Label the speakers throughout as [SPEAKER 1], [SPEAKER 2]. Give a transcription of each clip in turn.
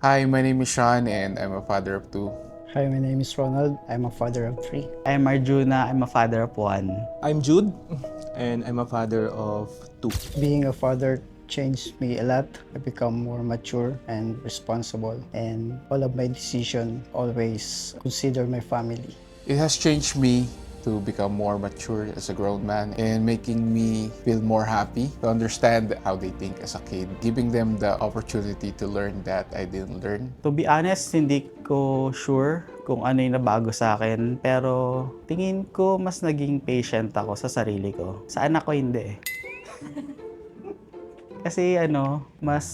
[SPEAKER 1] Hi, my name is Sean and I'm a father of two.
[SPEAKER 2] Hi, my name is Ronald. I'm a father of three.
[SPEAKER 3] I'm Arjuna. I'm a father of one.
[SPEAKER 4] I'm Jude, and I'm a father of two.
[SPEAKER 2] Being a father changed me a lot. I become more mature and responsible, and all of my decisions always consider my family.
[SPEAKER 1] It has changed me to become more mature as a grown man and making me feel more happy to understand how they think as a kid, giving them the opportunity to learn that I didn't learn.
[SPEAKER 3] To be honest, hindi ko sure kung ano yung nabago sa akin. Pero tingin ko mas naging patient ako sa sarili ko. Sa anak ko hindi eh. Kasi mas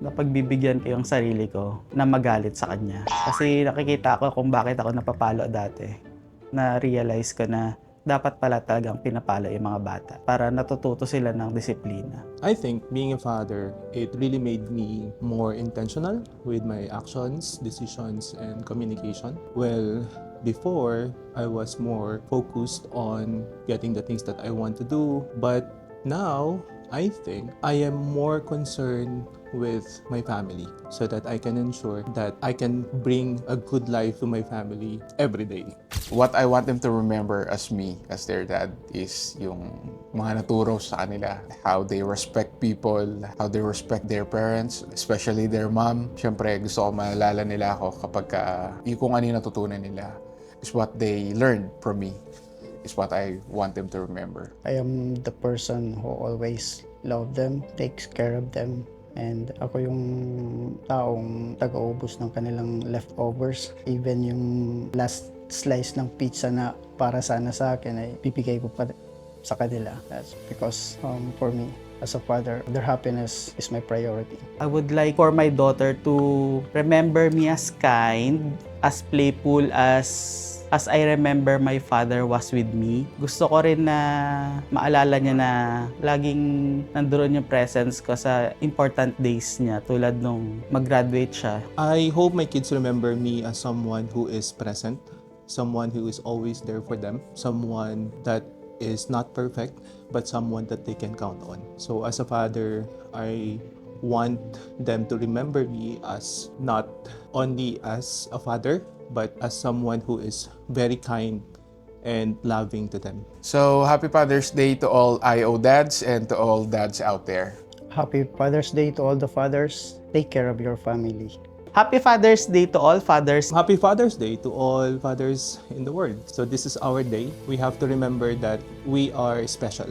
[SPEAKER 3] napagbibigyan ko yung sarili ko na magalit sa kanya. Kasi nakikita ko kung bakit ako napapalo dati. Na-realize ko na dapat pala talagang pinapalo yung mga bata para natututo sila ng disiplina.
[SPEAKER 4] I think being a father, it really made me more intentional with my actions, decisions, and communication. Well, before, I was more focused on getting the things that I want to do, but now, I think I am more concerned with my family so that I can ensure that I can bring a good life to my family every day.
[SPEAKER 1] What I want them to remember as me, as their dad, is yung mga naturo sa kanila. How they respect people, how they respect their parents, especially their mom. Siyempre, gusto ko maalala nila ako kapag yung kung ano yung natutunan nila is what they learned from me, is what I want them to remember.
[SPEAKER 2] I am the person who always love them, takes care of them, and ako yung taong taga-ubos ng kanilang leftovers. Even yung last slice ng pizza na para sana sa akin ay bibigay ko pa sa kanila. That's because for me, as a father, their happiness is my priority.
[SPEAKER 3] I would like for my daughter to remember me as kind, as playful, as I remember my father was with me. Gusto ko rin na maalala niya na laging nandoon yung presence ko sa important days niya tulad nung mag-graduate siya.
[SPEAKER 4] I hope my kids remember me as someone who is present, someone who is always there for them, someone that is not perfect, but someone that they can count on. So as a father, I want them to remember me as not only as a father, but as someone who is very kind and loving to them.
[SPEAKER 1] So, happy Father's Day to all IO dads and to all dads out there.
[SPEAKER 2] Happy Father's Day to all the fathers. Take care of your family.
[SPEAKER 3] Happy Father's Day to all fathers.
[SPEAKER 4] Happy Father's Day to all fathers in the world. So this is our day. We have to remember that we are special.